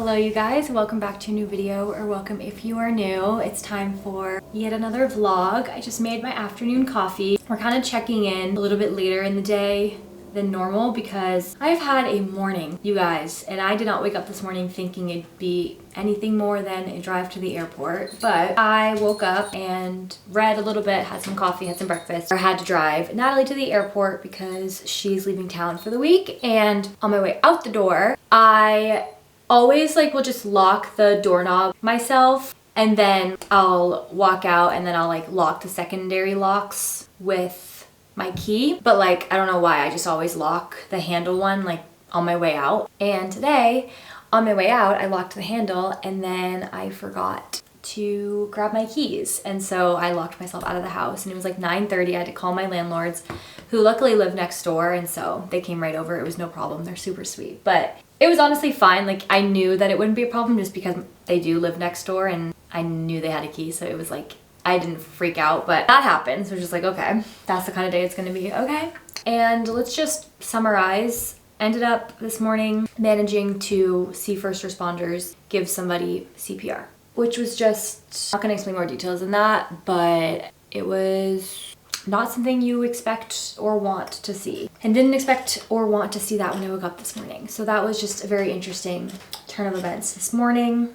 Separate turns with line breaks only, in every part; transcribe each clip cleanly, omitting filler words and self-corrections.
Hello you guys, welcome back to a new video, or welcome if you are new. It's time for yet another vlog. I just made my afternoon coffee. We're kind of checking in a little bit later in the day than normal because I've had a morning, you guys, and I did not wake up this morning thinking it'd be anything more than a drive to the airport. But I woke up and read a little bit, had some coffee, had some breakfast. I had to drive Natalie to the airport because she's leaving town for the week, and on my way out the door, I always will just lock the doorknob myself, and then I'll walk out and then I'll lock the secondary locks with my key. But I don't know why, I just always lock the handle one on my way out. And today on my way out I locked the handle and then I forgot to grab my keys, and so I locked myself out of the house, and it was 9:30. I had to call my landlords, who luckily live next door, and so they came right over. It was no problem. They're super sweet. But it was honestly fine. I knew that it wouldn't be a problem just because they do live next door and I knew they had a key, so it was I didn't freak out. But that happened, so it was just okay, that's the kind of day it's gonna be. Okay, and let's just summarize. Ended up this morning managing to see first responders give somebody CPR, which was just, not gonna explain more details than that, but it was not something you expect or want to see, and didn't expect or want to see that when I woke up this morning. So that was just a very interesting turn of events this morning.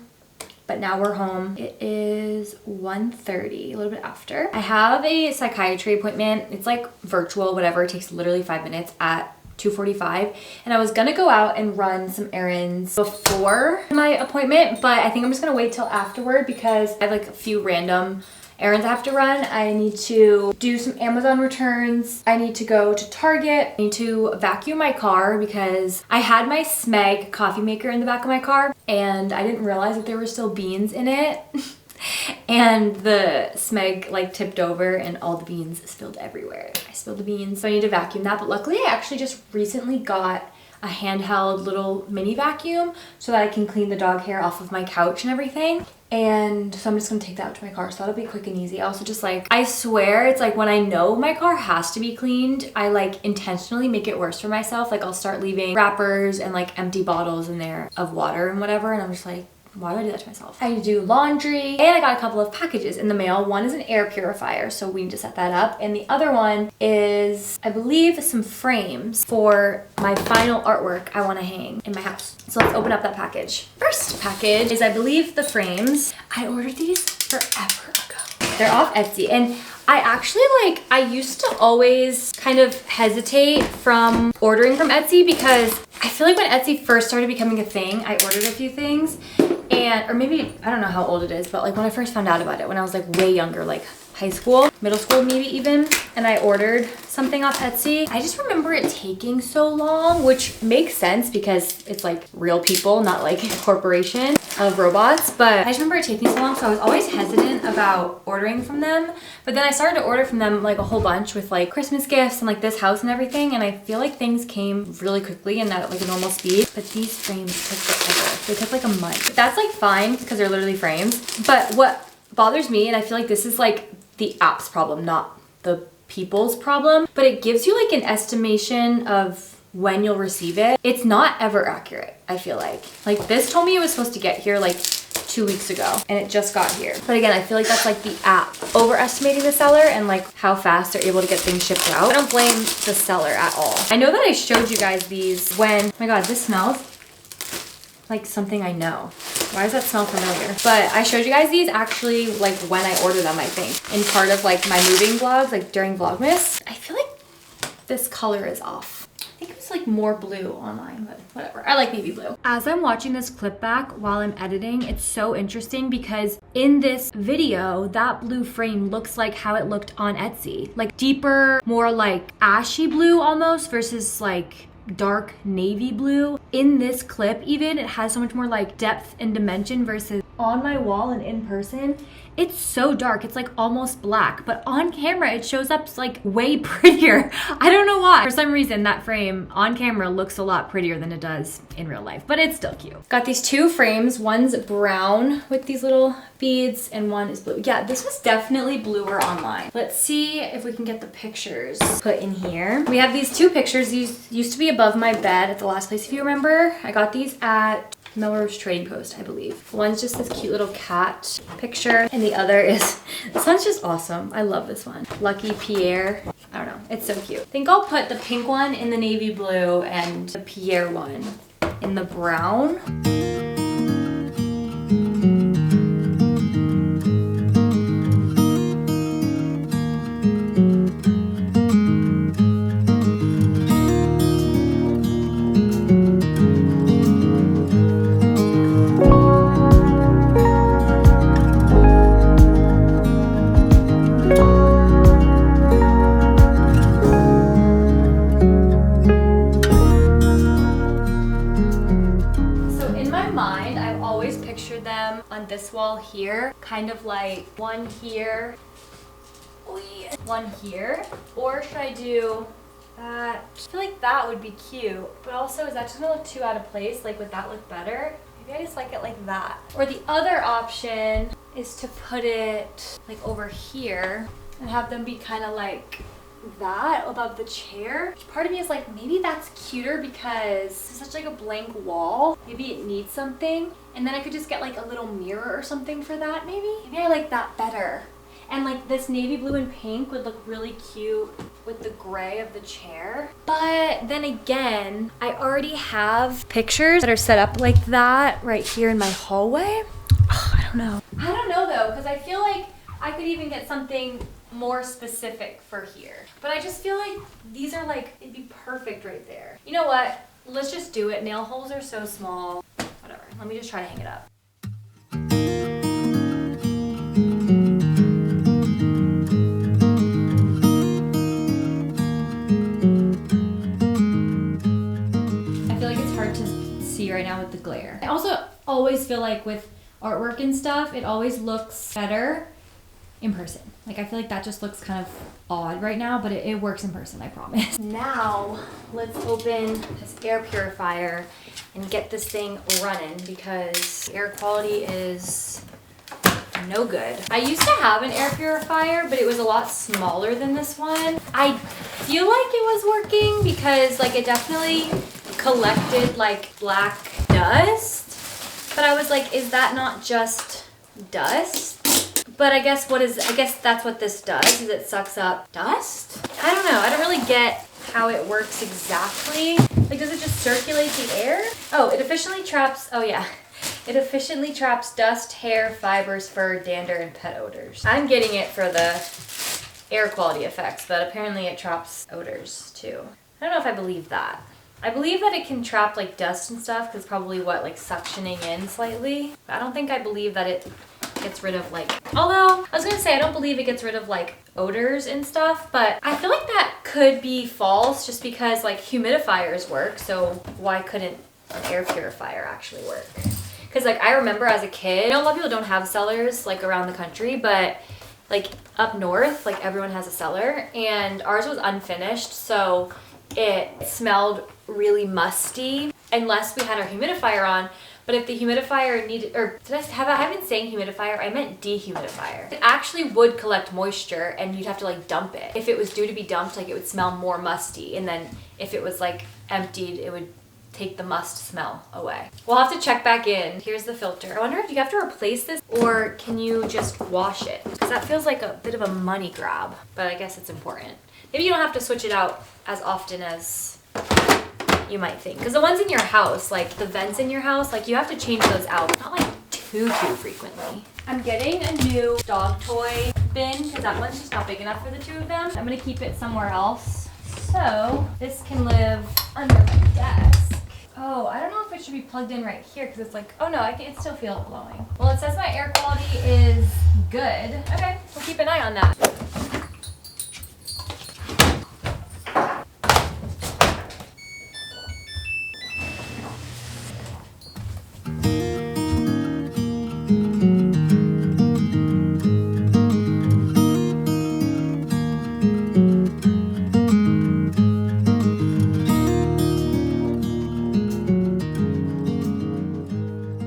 But now we're home. It is 1:30, a little bit after. I have a psychiatry appointment. It's virtual, whatever. It takes literally 5 minutes at 2:45, and I was gonna go out and run some errands before my appointment, but I think I'm just gonna wait till afterward because I have a few random errands I have to run. I need to do some Amazon returns. I need to go to Target. I need to vacuum my car because I had my Smeg coffee maker in the back of my car and I didn't realize that there were still beans in it. And the Smeg tipped over and all the beans spilled everywhere. I spilled the beans, so I need to vacuum that. But luckily I actually just recently got a handheld little mini vacuum so that I can clean the dog hair off of my couch and everything. And so I'm just gonna take that out to my car, so that'll be quick and easy. I also just I swear it's when I know my car has to be cleaned, I intentionally make it worse for myself. I'll start leaving wrappers and empty bottles in there of water and whatever, and I'm just why do I do that to myself? I need to do laundry, and I got a couple of packages in the mail. One is an air purifier, so we need to set that up. And the other one is, I believe, some frames for my final artwork I want to hang in my house. So let's open up that package. First package is, I believe, the frames. I ordered these forever ago. They're off Etsy, and I actually I used to always kind of hesitate from ordering from Etsy because I feel when Etsy first started becoming a thing, I ordered a few things. Or maybe, I don't know how old it is, but when I first found out about it, when I was way younger, high school, middle school maybe even, and I ordered something off Etsy, I just remember it taking so long, which makes sense because it's real people, not a corporation of robots. But I just remember it taking so long, so I was always hesitant about ordering from them. But then I started to order from them a whole bunch with Christmas gifts and this house and everything, and I feel things came really quickly and at a normal speed. But these frames took forever. They took a month. That's fine because they're literally frames. But what bothers me, and I feel this is the app's problem, not the people's problem, but it gives you an estimation of when you'll receive it. It's not ever accurate, I feel like this told me it was supposed to get here 2 weeks ago, and it just got here. But again, I feel that's the app overestimating the seller and how fast they're able to get things shipped out. I don't blame the seller at all. I know that I showed you guys these when, oh my god, this smells like something I know. Why does that smell familiar? But I showed you guys these actually when I ordered them, I think, in part of my moving vlogs, during Vlogmas. I feel this color is off. I think it was more blue online, but whatever. I like navy blue. As I'm watching this clip back while I'm editing, it's so interesting because in this video, that blue frame looks like how it looked on Etsy. Deeper, more ashy blue almost versus dark navy blue. In this clip even, it has so much more depth and dimension versus on my wall and in person. It's so dark, it's almost black, but on camera it shows up way prettier. I don't know why. For some reason that frame on camera looks a lot prettier than it does in real life, but it's still cute. Got these two frames. One's brown with these little beads and one is blue. Yeah, this was definitely bluer online. Let's see if we can get the pictures put in here. We have these two pictures. These used to be above my bed at the last place, if you remember. I got these at Melrose Trading Post, I believe. One's just this cute little cat picture, and the other is, this one's just awesome. I love this one. Lucky Pierre. I don't know, it's so cute. I think I'll put the pink one in the navy blue and the Pierre one in the brown. On this wall here, kind of like one here, one here, or should I do that? I feel like that would be cute, but also is that just gonna look too out of place? Like, would that look better? Maybe I just like it like that. Or the other option is to put it like over here and have them be kind of like that above the chair. Part of me is like, maybe that's cuter because it's such like a blank wall. Maybe it needs something. And then I could just get like a little mirror or something for that maybe. Maybe I like that better. And like this navy blue and pink would look really cute with the gray of the chair. But then again, I already have pictures that are set up like that right here in my hallway. Oh, I don't know. I don't know though, because I feel like I could even get something more specific for here. But I just feel like these are like, it'd be perfect right there. You know what? Let's just do it. Nail holes are so small. Whatever. Let me just try to hang it up. I feel like it's hard to see right now with the glare. I also always feel like with artwork and stuff, it always looks better in person. Like, I feel like that just looks kind of odd right now, but it works in person, I promise. Now, let's open this air purifier and get this thing running because air quality is no good. I used to have an air purifier, but it was a lot smaller than this one. I feel like it was working because like it definitely collected like black dust, but I was like, is that not just dust? But I guess that's what this does, is it sucks up dust? I don't know, I don't really get how it works exactly. Like, does it just circulate the air? Oh, it efficiently traps, oh yeah. It efficiently traps dust, hair, fibers, fur, dander, and pet odors. I'm getting it for the air quality effects, but apparently it traps odors too. I don't know if I believe that. I believe that it can trap like dust and stuff, because it's probably what, like suctioning in slightly. But I don't think I believe that it gets rid of like, although I was gonna say I don't believe it gets rid of like odors and stuff, but I feel like that could be false just because like humidifiers work, so why couldn't an air purifier actually work? Because like I remember as a kid, I know a lot of people don't have cellars like around the country, but like up north, like everyone has a cellar, and ours was unfinished, so it smelled really musty unless we had our humidifier on. But if the humidifier needed, or I've been saying humidifier, I meant dehumidifier. It actually would collect moisture and you'd have to like dump it. If it was due to be dumped, like it would smell more musty. And then if it was like emptied, it would take the must smell away. We'll have to check back in. Here's the filter. I wonder if you have to replace this or can you just wash it? Because that feels like a bit of a money grab, but I guess it's important. Maybe you don't have to switch it out as often as you might think. Because the ones in your house, like the vents in your house, like you have to change those out. Not like too frequently. I'm getting a new dog toy bin because that one's just not big enough for the two of them. I'm gonna keep it somewhere else. So this can live under my desk. Oh, I don't know if it should be plugged in right here because it's like, oh no, I can still feel it blowing. Well, it says my air quality is good. Okay, we'll keep an eye on that.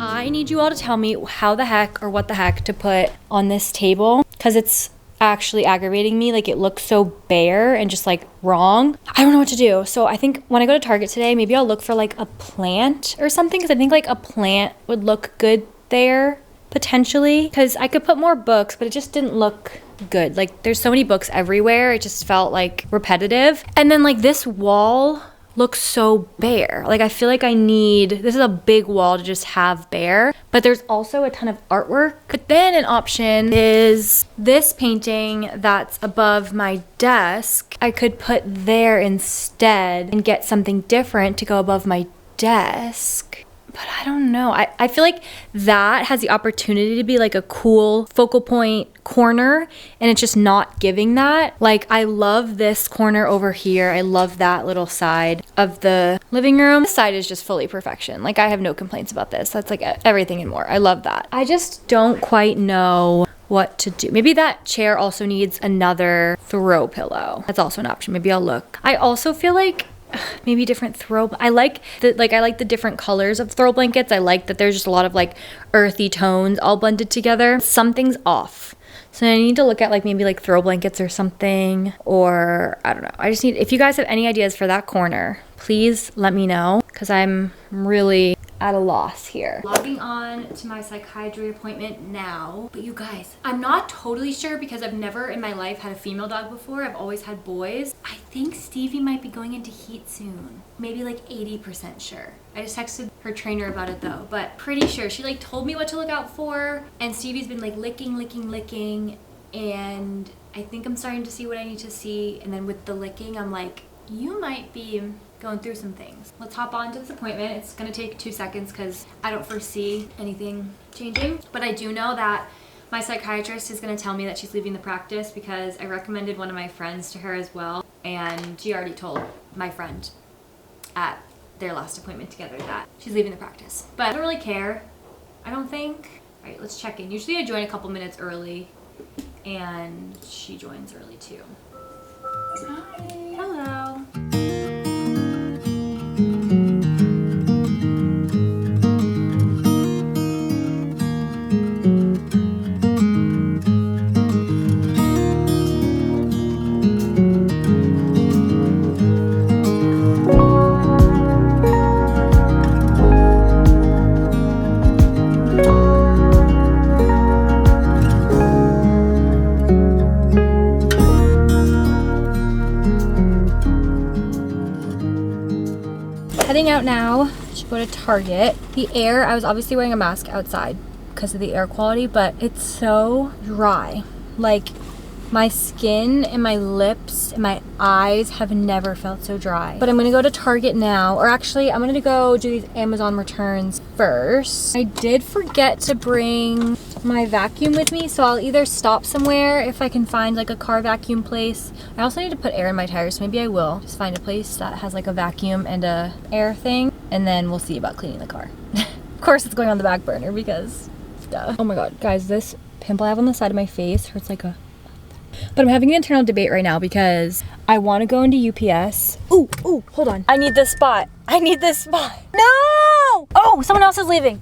I need you all to tell me how the heck or what the heck to put on this table because it's actually aggravating me. Like, it looks so bare and just like wrong. I don't know what to do. So I think when I go to Target today, maybe I'll look for like a plant or something, because I think like a plant would look good there potentially, because I could put more books, but it just didn't look good. Like, there's so many books everywhere, it just felt like repetitive. And then like this wall looks so bare. Like, I feel like this is a big wall to just have bare, but there's also a ton of artwork. But then an option is this painting that's above my desk. I could put there instead and get something different to go above my desk. But I don't know. I feel like that has the opportunity to be like a cool focal point corner, and it's just not giving that. Like, I love this corner over here. I love that little side of the living room. This side is just fully perfection. Like, I have no complaints about this. That's like everything and more. I love that. I just don't quite know what to do. Maybe that chair also needs another throw pillow. That's also an option. Maybe I'll look. I also feel like maybe different I like the different colors of throw blankets. I like that there's just a lot of like earthy tones all blended together. Something's off. So I need to look at like maybe like throw blankets or something, or I don't know. I just need, if you guys have any ideas for that corner, please let me know, because I'm really at a loss here. Logging on to my psychiatry appointment now. But you guys, I'm not totally sure, because I've never in my life had a female dog before. I've always had boys. I think Stevie might be going into heat soon. Maybe like 80% sure. I just texted her trainer about it though, but pretty sure. She like told me what to look out for, and Stevie's been like licking, and I think I'm starting to see what I need to see. And then with the licking, I'm like, you might be going through some things. Let's hop on to this appointment. It's gonna take 2 seconds because I don't foresee anything changing, but I do know that my psychiatrist is gonna tell me that she's leaving the practice, because I recommended one of my friends to her as well, and she already told my friend at their last appointment together that she's leaving the practice. But I don't really care, I don't think. All right, let's check in. Usually I join a couple minutes early, and she joins early too. Hi. Hello. Heading out now to go to Target. The air, I was obviously wearing a mask outside because of the air quality, but it's so dry. Like, my skin and my lips and my eyes have never felt so dry. But I'm gonna go to Target now, or actually I'm gonna go do these Amazon returns first. I did forget to bring my vacuum with me, so I'll either stop somewhere if I can find like a car vacuum place. I also need to put air in my tires, so maybe I will just find a place that has like a vacuum and a air thing, and then we'll see about cleaning the car. Of course it's going on the back burner because duh. Oh my god, guys, this pimple I have on the side of my face hurts like a... But I'm having an internal debate right now because I want to go into UPS. Ooh, hold on. I need this spot. No! Oh, someone else is leaving.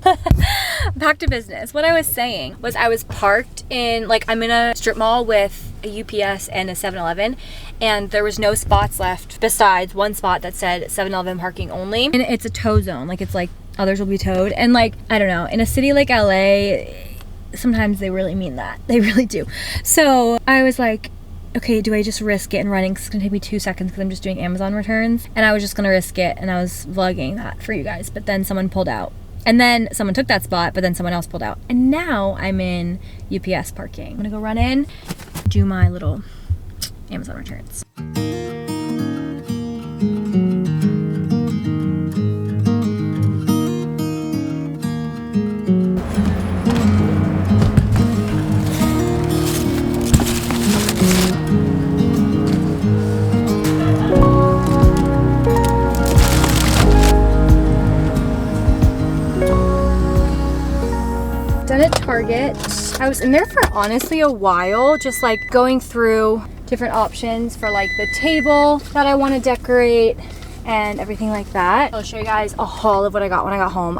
Back to business. What I was saying was I was parked in, like, I'm in a strip mall with a UPS and a 7-Eleven, and there was no spots left besides one spot that said 7-Eleven parking only. And it's a tow zone. Like, it's like others will be towed. And like, I don't know, in a city like LA, sometimes they really mean that. They really do. So I was like, okay, do I just risk it and running? 'Cause it's gonna take me 2 seconds because I'm just doing Amazon returns. And I was just gonna risk it, and I was vlogging that for you guys. But then someone pulled out. And then someone took that spot, but then someone else pulled out. And now I'm in UPS parking. I'm gonna go run in, do my little Amazon returns. Done at Target. I was in there for honestly a while, just like going through different options for like the table that I want to decorate and everything like that. I'll show you guys a haul of what I got when I got home.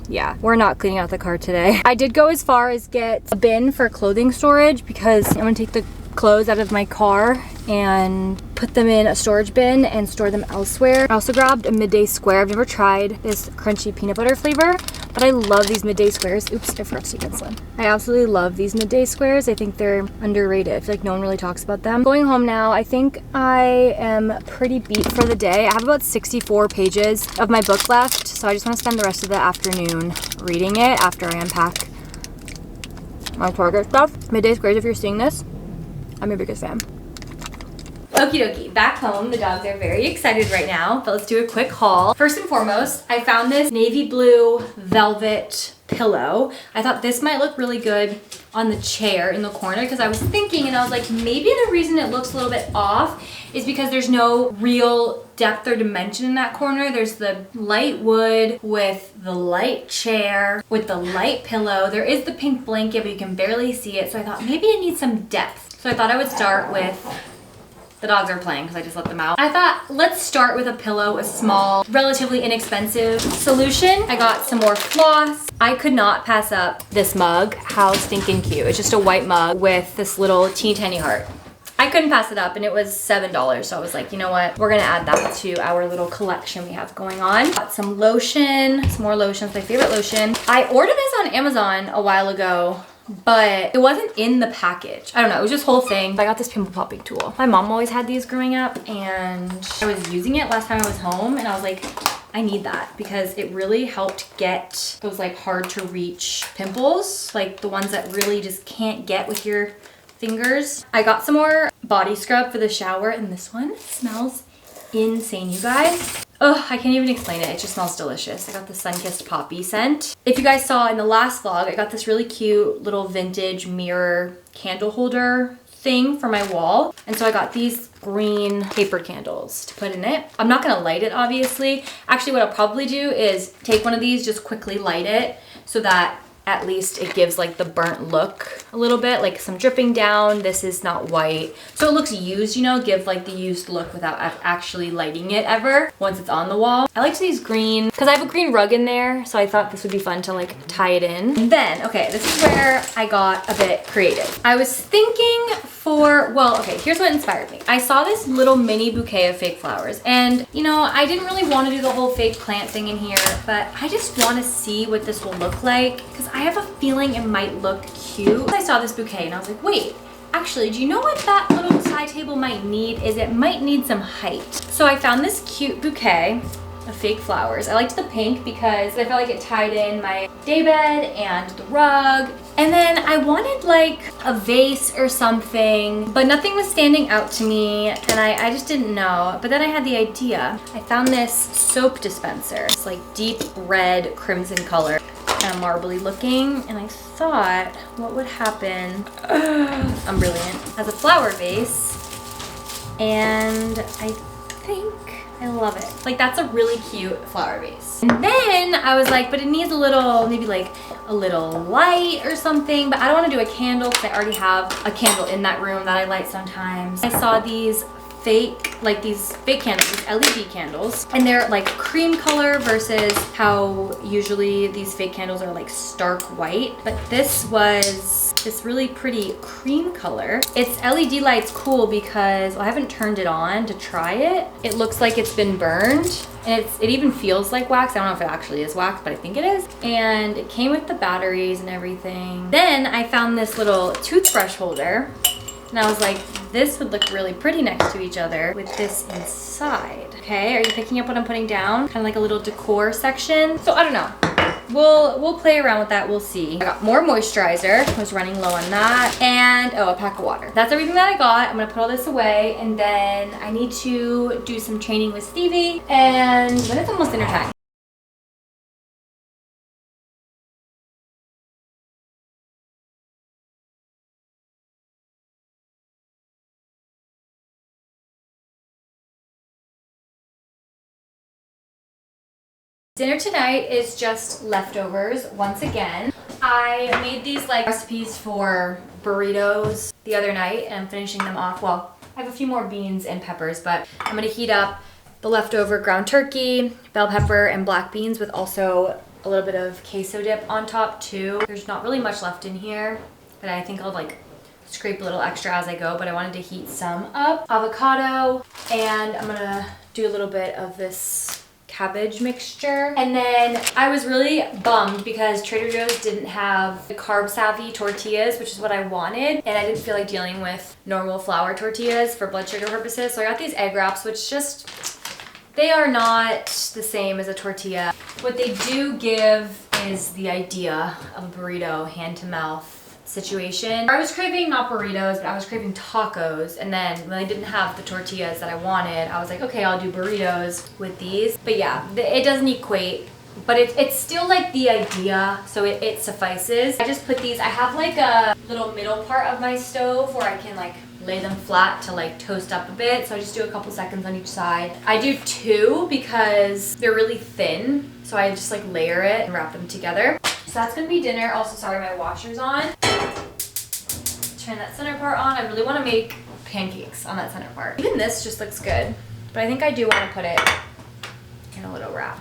Yeah, we're not cleaning out the car today. I did go as far as get a bin for clothing storage because I'm gonna take the clothes out of my car and put them in a storage bin and store them elsewhere. I also grabbed a midday square. I've never tried this crunchy peanut butter flavor, but I love these midday squares. Oops, I forgot to take insulin. I absolutely love these midday squares. I think they're underrated. I feel like no one really talks about them. Going home now. I think I am pretty beat for the day. I have about 64 pages of my book left, so I just want to spend the rest of the afternoon reading it after I unpack my Target stuff. Midday squares, if you're seeing this, I'm your biggest fan. Okie dokie, back home. The dogs are very excited right now, but let's do a quick haul. First and foremost, I found this navy blue velvet pillow. I thought this might look really good on the chair in the corner because I was thinking, and I was like, maybe the reason it looks a little bit off is because there's no real depth or dimension in that corner. There's the light wood with the light chair with the light pillow. There is the pink blanket, but you can barely see it. So I thought maybe it needs some depth. So I thought I would start with, the dogs are playing because I just let them out. I thought, let's start with a pillow, a small, relatively inexpensive solution. I got some more floss. I could not pass up this mug. How stinking cute. It's just a white mug with this little teeny tiny heart. I couldn't pass it up, and it was $7. So I was like, you know what? We're gonna add that to our little collection we have going on. Got some lotion, some more lotions, my favorite lotion. I ordered this on Amazon a while ago, but it wasn't in the package. I don't know, it was just whole thing. I got this pimple popping tool. My mom always had these growing up, and I was using it last time I was home, and I was like, I need that because it really helped get those like hard to reach pimples, like the ones that really just can't get with your fingers. I got some more body scrub for the shower, and this one smells insane, you guys. Oh, I can't even explain it. It just smells delicious. I got the Sun-Kissed Poppy scent. If you guys saw in the last vlog, I got this really cute little vintage mirror candle holder thing for my wall. And so I got these green paper candles to put in it. I'm not gonna light it, obviously. Actually, what I'll probably do is take one of these, just quickly light it so that at least it gives like the burnt look a little bit, like some dripping down. This is not white, so it looks used, you know, give like the used look without actually lighting it ever once it's on the wall. I liked these green because I have a green rug in there, so I thought this would be fun to like tie it in. And then, okay, this is where I got a bit creative. I was thinking well, okay, here's what inspired me. I saw this little mini bouquet of fake flowers, and you know, I didn't really want to do the whole fake plant thing in here, but I just want to see what this will look like because I have a feeling it might look cute. I saw this bouquet and I was like, wait, actually, do you know what that little side table might need? Is it might need some height. So I found this cute bouquet of fake flowers. I liked the pink because I felt like it tied in my daybed and the rug. And then I wanted like a vase or something, but nothing was standing out to me, and I just didn't know. But then I had the idea. I found this soap dispenser. It's like deep red crimson color, kind of marbly looking, and I thought, what would happen? I'm brilliant. As a flower vase, and I think I love it. Like, that's a really cute flower vase. And then I was like, but it needs a little, maybe like a little light or something, but I don't want to do a candle because I already have a candle in that room that I light sometimes. I saw these fake candles, these LED candles, and they're like cream color versus how usually these fake candles are like stark white, but this was this really pretty cream color. Its LED light's cool because, well, I haven't turned it on to try it. It looks like it's been burned, and it even feels like wax. I don't know if it actually is wax, but I think it is. And it came with the batteries and everything. Then I found this little toothbrush holder, and I was like, this would look really pretty next to each other with this inside. Okay, are you picking up what I'm putting down? Kind of like a little decor section. So I don't know. We'll play around with that, we'll see. I got more moisturizer, I was running low on that, and oh, a pack of water. That's everything that I got. I'm gonna put all this away, and then I need to do some training with Stevie, and then it's almost dinner time. Dinner tonight is just leftovers once again. I made these like recipes for burritos the other night, and I'm finishing them off. Well, I have a few more beans and peppers, but I'm gonna heat up the leftover ground turkey, bell pepper, and black beans with also a little bit of queso dip on top too. There's not really much left in here, but I think I'll like scrape a little extra as I go, but I wanted to heat some up. Avocado, and I'm gonna do a little bit of this cabbage mixture. And then I was really bummed because Trader Joe's didn't have the carb savvy tortillas, which is what I wanted, and I didn't feel like dealing with normal flour tortillas for blood sugar purposes. So I got these egg wraps, which just, they are not the same as a tortilla. What they do give is the idea of a burrito hand to mouth situation. I was craving not burritos, but I was craving tacos, and then when I didn't have the tortillas that I wanted, I was like, okay, I'll do burritos with these. But yeah, it doesn't equate, but it's still like the idea, so it suffices. I just put these, I have like a little middle part of my stove where I can like lay them flat to like toast up a bit, so I just do a couple seconds on each side. I do 2 because they're really thin, so I just like layer it and wrap them together. So that's gonna be dinner. Also, sorry, my washer's on. Turn that center part on. I really want to make pancakes on that center part. Even this just looks good, but I think I do want to put it in a little wrap.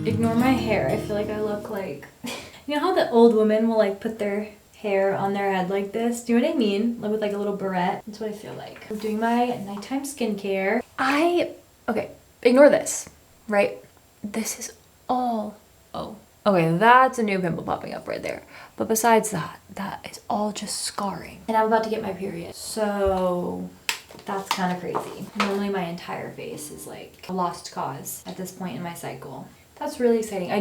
Ignore my hair. I feel like I look like, you know how the old women will like put their hair on their head like this? Do you know what I mean? Like with like a little barrette. That's what I feel like. I'm doing my nighttime skincare. Okay, ignore this, right? This is all, okay, that's a new pimple popping up right there. But besides that, that is all just scarring. And I'm about to get my period. So that's kind of crazy. Normally my entire face is like a lost cause at this point in my cycle. That's really exciting. I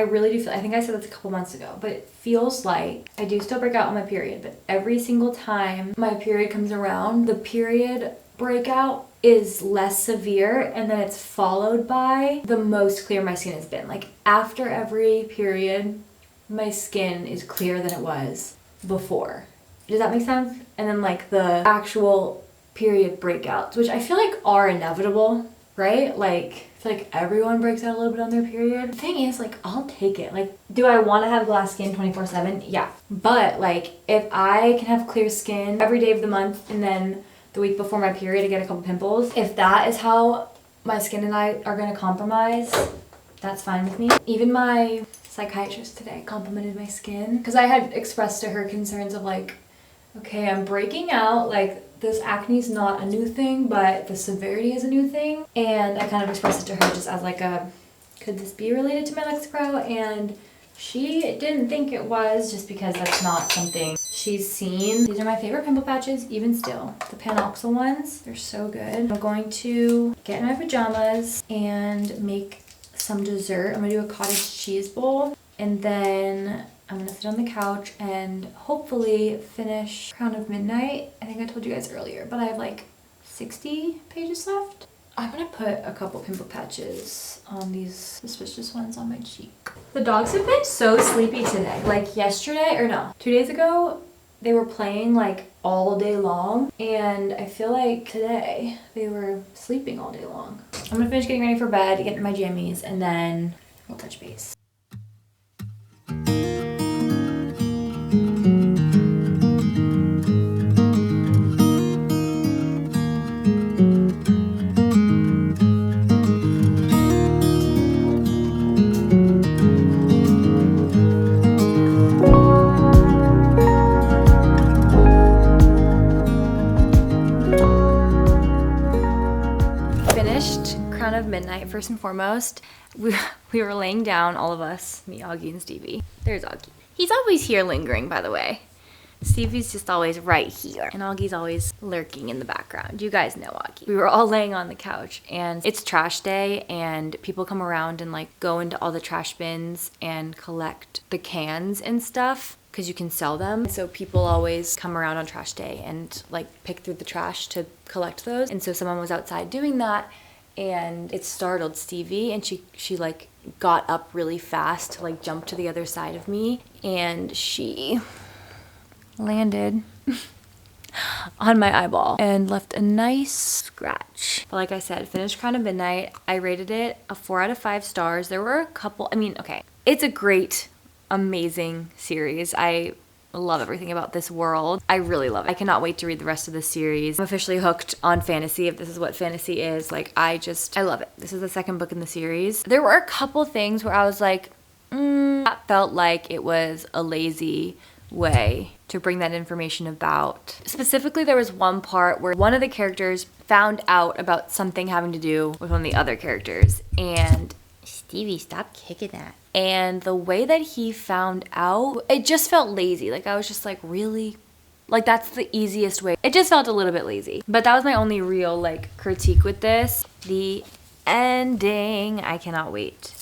really do feel, I think I said this a couple months ago, but it feels like I do still break out on my period, but every single time my period comes around, the period breakout is less severe, and then it's followed by the most clear my skin has been. Like after every period, my skin is clearer than it was before. Does that make sense? And then like the actual period breakouts, which I feel like are inevitable, right? Like I feel like everyone breaks out a little bit on their period. The thing is, like, I'll take it. Like, do I want to have glass skin 24/7? Yeah. But like, if I can have clear skin every day of the month, and then the week before my period I get a couple pimples, if that is how my skin and I are gonna compromise, that's fine with me. Even my psychiatrist today complimented my skin, because I had expressed to her concerns of like, okay, I'm breaking out, like this acne is not a new thing, but the severity is a new thing. And I kind of expressed it to her just as like a, could this be related to my Lexapro? And she didn't think it was, just because that's not something she's seen. These are my favorite pimple patches, even still. The Panoxyl ones, they're so good. I'm going to get in my pajamas and make some dessert. I'm gonna do a cottage cheese bowl, and then I'm gonna sit on the couch and hopefully finish Crown of Midnight. I think I told you guys earlier, but I have like 60 pages left. I'm gonna put a couple pimple patches on these suspicious ones on my cheek. The dogs have been so sleepy today. Like yesterday, or no, 2 days ago, they were playing like all day long, and I feel like today they were sleeping all day long. I'm gonna finish getting ready for bed, get in my jammies, and then we'll touch base. Crown of Midnight. First and foremost, we were laying down, all of us, me, Augie, and Stevie. There's Augie. He's always here lingering, by the way. Stevie's just always right here, and Augie's always lurking in the background. You guys know Augie. We were all laying on the couch, and it's trash day, and people come around and like go into all the trash bins and collect the cans and stuff, because you can sell them. So people always come around on trash day and like pick through the trash to collect those. And so someone was outside doing that, and it startled Stevie, and she like got up really fast to like jump to the other side of me, and she landed on my eyeball and left a nice scratch. But like I said, finished Crown of Midnight. I rated it a 4 out of 5 stars. There were a couple, I mean, okay, it's a great, amazing series. I love everything about this world. I really love it. I cannot wait to read the rest of the series. I'm officially hooked on fantasy, if this is what fantasy is. Like, I love it. This is the second book in the series. There were a couple things where I was like, that felt like it was a lazy way to bring that information about. Specifically, there was one part where one of the characters found out about something having to do with one of the other characters, and Stevie, stop kicking that. And the way that he found out, it just felt lazy. Like, I was just like, really? Like, that's the easiest way. It just felt a little bit lazy. But that was my only real, like, critique with this. The ending, I cannot wait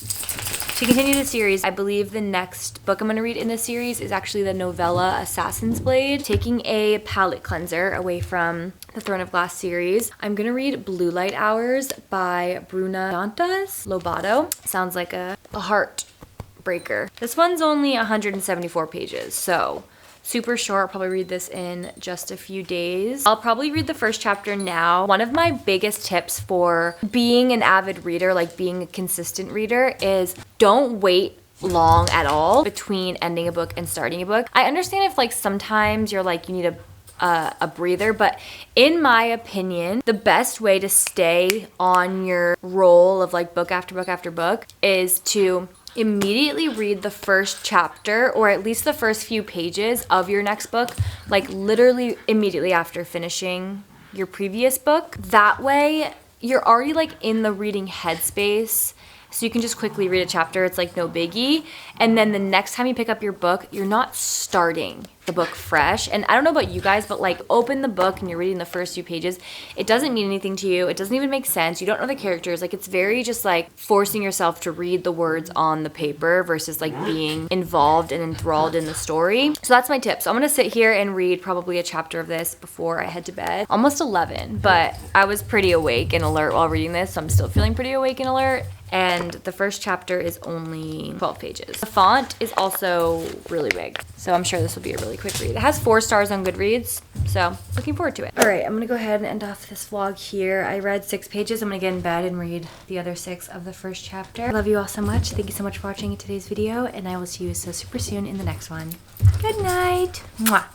to continue the series. I believe the next book I'm going to read in this series is actually the novella Assassin's Blade. Taking a palette cleanser away from the Throne of Glass series, I'm going to read Blue Light Hours by Bruna Dantas Lobato. Sounds like a heartbreaker. This one's only 174 pages, so super short. I'll probably read this in just a few days. I'll probably read the first chapter now. One of my biggest tips for being an avid reader, like being a consistent reader, is don't wait long at all between ending a book and starting a book. I understand if like sometimes you're like you need a breather, but in my opinion, the best way to stay on your roll of like book after book after book is to immediately read the first chapter, or at least the first few pages of your next book, like literally immediately after finishing your previous book. That way you're already like in the reading headspace, so you can just quickly read a chapter. It's like no biggie. And then the next time you pick up your book, you're not starting the book fresh. And I don't know about you guys, but like open the book and you're reading the first few pages, it doesn't mean anything to you. It doesn't even make sense. You don't know the characters. Like, it's very just like forcing yourself to read the words on the paper versus like being involved and enthralled in the story. So that's my tip. So I'm gonna sit here and read probably a chapter of this before I head to bed. Almost 11, but I was pretty awake and alert while reading this, so I'm still feeling pretty awake and alert. And the first chapter is only 12 pages. The font is also really big, so I'm sure this will be a really quick read. It has 4 stars on Goodreads, so looking forward to it. All right, I'm gonna go ahead and end off this vlog here. I read 6 pages. I'm gonna get in bed and read the other 6 of the first chapter. I love you all so much. Thank you so much for watching today's video, and I will see you so super soon in the next one. Good night. Mwah.